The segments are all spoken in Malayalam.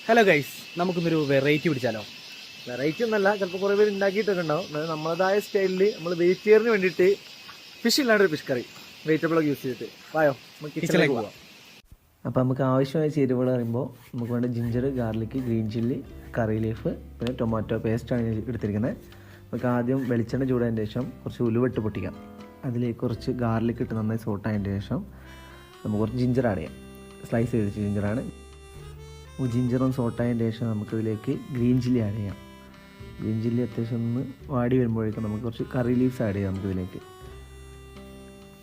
ഹലോ ഗൈസ്, നമുക്കിന്നൊരു വെറൈറ്റി പിടിച്ചാലോ? വെറൈറ്റി ഒന്നല്ല, ചിലപ്പോൾ കുറേ പേര് ഉണ്ടാക്കിയിട്ടൊക്കെ ഉണ്ടാവും. നമ്മളതായ സ്റ്റൈലിൽ നമ്മൾ വെജിറ്റേറിയന് വേണ്ടിയിട്ട് ഫിഷ് ഇല്ലാണ്ടൊരു ഫിഷ് കറി വെജിറ്റബിളൊക്കെ യൂസ് ചെയ്തിട്ട് വായോ നമുക്ക് കിച്ചണിലേക്ക് പോകാം. അപ്പോൾ നമുക്ക് ആവശ്യമായ ചേരുവകൾ പറയുമ്പോൾ നമുക്ക് വേണ്ട ജിഞ്ചർ, ഗാർലിക്, ഗ്രീൻ ചില്ലി, കറി ലീഫ്, പിന്നെ ടൊമാറ്റോ പേസ്റ്റാണ് ഞാൻ എടുത്തിരിക്കുന്നത്. നമുക്ക് ആദ്യം വെളിച്ചെണ്ണ ചൂടായതിന് ശേഷം കുറച്ച് ഉലുവട്ട് പൊട്ടിക്കാം. അതിലേക്ക് കുറച്ച് ഗാർലിക് ഇട്ട് നന്നായി സോട്ടായതിന് ശേഷം നമുക്ക് കുറച്ച് ജിഞ്ചർ ആഡ് ചെയ്യാം. സ്ലൈസ് ചെയ്ത് വെച്ച ജിഞ്ചറാണ്. ജിഞ്ചറും സോട്ടായതിന് ശേഷം നമുക്കിതിലേക്ക് ഗ്രീൻ ചില്ലി ആഡ് ചെയ്യാം. ഗ്രീൻ ചില്ലി അത്യാവശ്യം ഒന്ന് വാടി വരുമ്പോഴേക്കും നമുക്ക് കുറച്ച് കറി ലീവ്സ് ആഡ് ചെയ്യാം. നമുക്കിതിലേക്ക്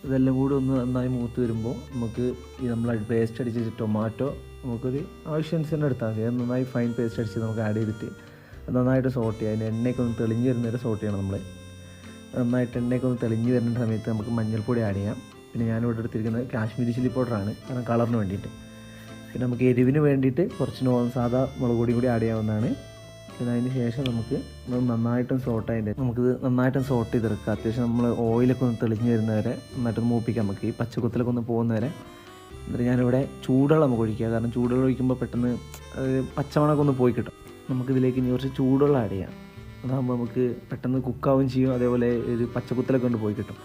ഇതെല്ലാം കൂടി ഒന്ന് നന്നായി മൂത്ത് വരുമ്പോൾ നമുക്ക് ഈ നമ്മൾ പേസ്റ്റ് അടിച്ച് ടൊമാറ്റോ നമുക്കൊരു ആവശ്യാനുസരണം എടുത്താൽ മതി. അത് നന്നായി ഫൈൻ പേസ്റ്റ് അടിച്ച് നമുക്ക് ആഡ് ചെയ്തിട്ട് നന്നായിട്ട് സോട്ട് ചെയ്യുക. അതിന് എണ്ണയൊക്കെ ഒന്ന് തെളിഞ്ഞ് വരുന്നവരെ സോട്ട് ചെയ്യണം. നമ്മൾ നന്നായിട്ട് എണ്ണയൊക്കെ ഒന്ന് തെളിഞ്ഞ് വരുന്ന സമയത്ത് നമുക്ക് മഞ്ഞൾപ്പൊടി ആഡ് ചെയ്യാം. പിന്നെ ഞാനിവിടെ എടുത്തിരിക്കുന്നത് കാശ്മീരി ചില്ലി പൗഡറാണ്, കാരണം കളറിന് വേണ്ടിയിട്ട്. പിന്നെ നമുക്ക് എരിവിന് വേണ്ടിയിട്ട് കുറച്ച് സാധാ മുളക് പൊടി കൂടി ആഡ് ചെയ്യാവുന്നതാണ്. പിന്നെ അതിന് ശേഷം നമുക്ക് നന്നായിട്ടും സോട്ടായിട്ട് നമുക്കിത് നന്നായിട്ടും സോട്ട് ചെയ്തെടുക്കുക. അത്യാവശ്യം നമ്മൾ ഓയിലൊക്കെ ഒന്ന് തെളിഞ്ഞ് വരുന്നവരെ നന്നായിട്ടൊന്ന് മൂപ്പിക്കാം. നമുക്ക് ഈ പച്ചക്കുത്തിലൊക്കെ ഒന്ന് പോകുന്നവരെ. എന്നിട്ട് ഞാനിവിടെ ചൂടുവെള്ളം നമുക്ക് ഒഴിക്കുക, കാരണം ചൂടുവെള്ളം ഒഴിക്കുമ്പോൾ പെട്ടെന്ന് പച്ചമണമൊക്കെ ഒന്ന് പോയി കിട്ടും. നമുക്കിതിലേക്ക് ഇനി കുറച്ച് ചൂടുവെള്ളം ആഡ് ചെയ്യാം. അതാകുമ്പോൾ നമുക്ക് പെട്ടെന്ന് കുക്കാവുകയും ചെയ്യും, അതേപോലെ ഒരു പച്ചക്കുത്തിലൊക്കെ കൊണ്ട് പോയി കിട്ടും.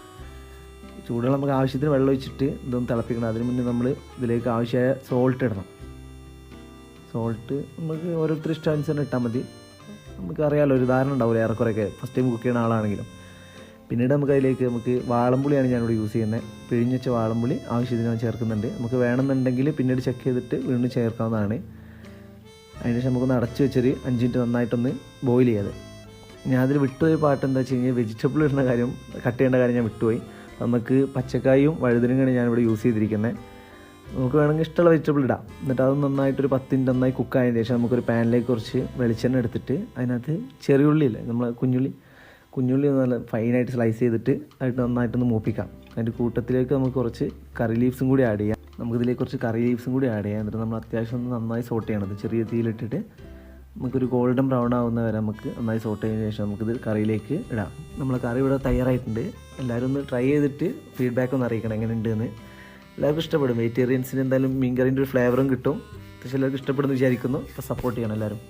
ചൂടുവെള്ളം നമുക്ക് ആവശ്യത്തിന് വെള്ളം ഒഴിച്ചിട്ട് ഇതൊന്ന് തിളപ്പിക്കണം. അതിന് മുന്നേ നമ്മൾ ഇതിലേക്ക് ആവശ്യമായ സോൾട്ട് ഇടണം. സോൾട്ട് നമുക്ക് ഓരോരുത്തർ ഇഷ്ടാനുസരണം ഇട്ടാൽ മതി. നമുക്കറിയാമല്ലോ, ഒരു ധാരണ ഉണ്ടാവില്ല ഏറെക്കുറെയൊക്കെ ഫസ്റ്റ് ടൈം കുക്ക് ചെയ്യുന്ന ആളാണെങ്കിലും. പിന്നീട് നമുക്ക് വാളംപുളിയാണ് ഞാനിവിടെ യൂസ് ചെയ്യുന്നത്. പിഴിഞ്ഞ് വെച്ച വാളംപുളി ആവശ്യത്തിന് ഞാൻ ചേർക്കുന്നുണ്ട്. നമുക്ക് വേണമെന്നുണ്ടെങ്കിൽ പിന്നീട് ചെക്ക് ചെയ്തിട്ട് വീണ്ടും ചേർക്കാവുന്നതാണ്. അതിനുശേഷം നമുക്കൊന്ന് അടച്ച് വെച്ചൊരു 5 മിനിറ്റ് നന്നായിട്ടൊന്ന് ബോയിൽ ചെയ്യാതെ. ഞാൻ അതിൽ വിട്ടുപോയ പാട്ട് എന്താ വെച്ച് കഴിഞ്ഞാൽ വെജിറ്റബിൾ ഇടുന്ന കാര്യം, കട്ട് ചെയ്യേണ്ട കാര്യം ഞാൻ വിട്ടുപോയി. നമുക്ക് പച്ചക്കായും വഴുതനങ്ങയാണ് ഞാനിവിടെ യൂസ് ചെയ്തിരിക്കുന്നത്. നമുക്ക് വേണമെങ്കിൽ ഇഷ്ടമുള്ള വെജിറ്റബിൾ ഇടാം. എന്നിട്ട് അത് നന്നായിട്ടൊരു 10 മിനിറ്റ് നന്നായി കുക്കായതിന് ശേഷം നമുക്കൊരു പാനിലേക്ക് കുറച്ച് വെളിച്ചെണ്ണ എടുത്തിട്ട് അതിനകത്ത് ചെറിയുള്ളിയില്ലേ, നമ്മൾ കുഞ്ഞുള്ളി നല്ല ഫൈനായിട്ട് സ്ലൈസ് ചെയ്തിട്ട് ആയിട്ട് നന്നായിട്ടൊന്ന് മൂപ്പിക്കാം. അതിൻ്റെ കൂട്ടത്തിലേക്ക് നമുക്ക് കുറച്ച് കറി ലീവ്സും കൂടി ആഡ് ചെയ്യാം. നമുക്കിതിലേക്ക് കുറച്ച് കറി ലീവ്സും കൂടി ആഡ് ചെയ്യാം. എന്നിട്ട് നമ്മൾ അത്യാവശ്യം ഒന്ന് നന്നായി സോട്ട് ചെയ്യണത് ചെറിയ തീയിലിട്ടിട്ട് നമുക്കൊരു ഗോൾഡൻ ബ്രൗൺ ആവുന്ന വരെ നമുക്ക് നന്നായി സോട്ട് ചെയ്തതിന് ശേഷം നമുക്കിത് കറിയിലേക്ക് ഇടാം. നമ്മളെ കറി ഇവിടെ തയ്യാറായിട്ടുണ്ട്. എല്ലാവരും ഒന്ന് ട്രൈ ചെയ്തിട്ട് ഫീഡ്ബാക്ക് ഒന്ന് അറിയിക്കണം എങ്ങനെയുണ്ട് എന്ന്. എല്ലാവർക്കും ഇഷ്ടപ്പെടും. വെജിറ്റേറിയൻസിന് എന്തായാലും മീൻ കറീൻ്റെ ഒരു ഫ്ലേവറും കിട്ടും. പക്ഷേ എല്ലാവർക്കും ഇഷ്ടപ്പെടുന്നു വിചാരിക്കുന്നു. അപ്പോൾ സപ്പോർട്ട് ചെയ്യണം എല്ലാവരും.